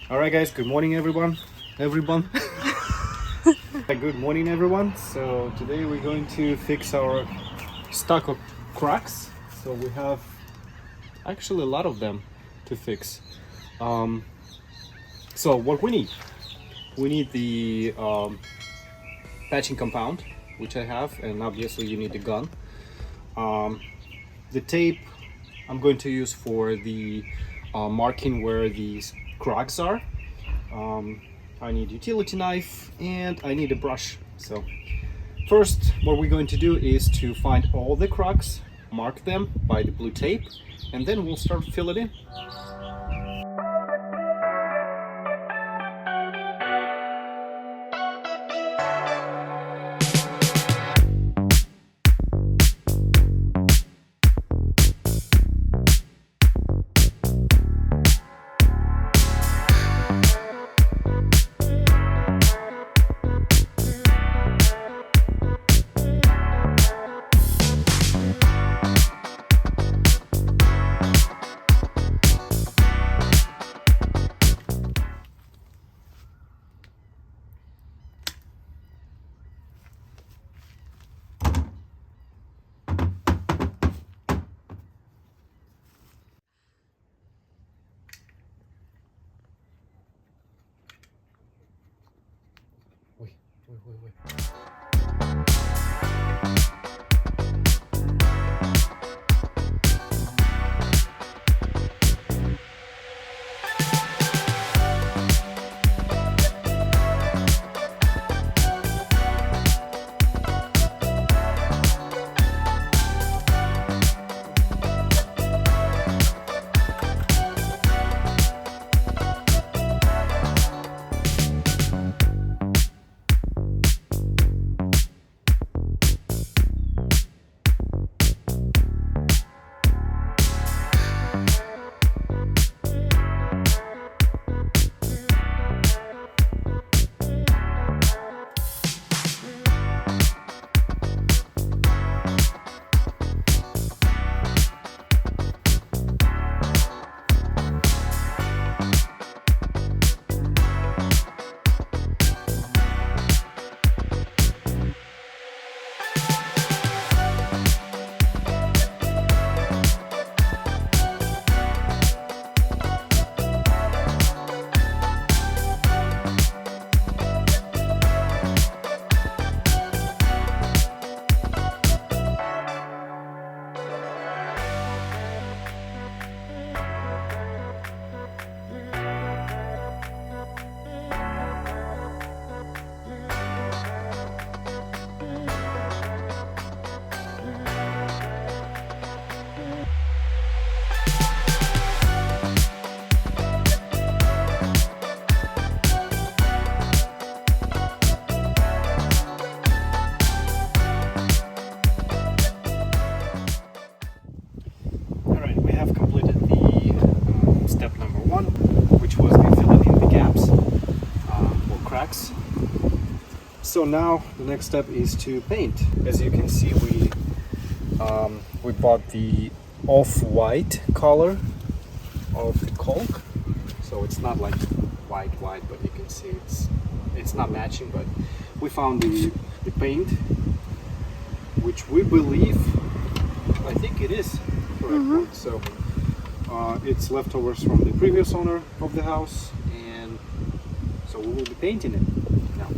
All right, guys. Good morning, everyone. Good morning, everyone. So today we're going to fix our Stucco cracks. So we have actually a lot of them to fix. So what we need the patching compound, which I have, and obviously you need the gun. The tape I'm going to use for the marking where these cracks are. I need utility knife and I need a brush. So first what we're going to do is to find all the cracks, mark them by the blue tape, and then we'll start filling in. Wait. Alright, we have completed the step number one, which was the filling in the gaps or cracks. So now the next step is to paint. As you can see, we bought the off-white color of the caulk. So it's not like white, but you can see it's not matching. But we found the paint, which we believe, I think it is correct one. So it's leftovers from the previous owner of the house, and so we will be painting it now.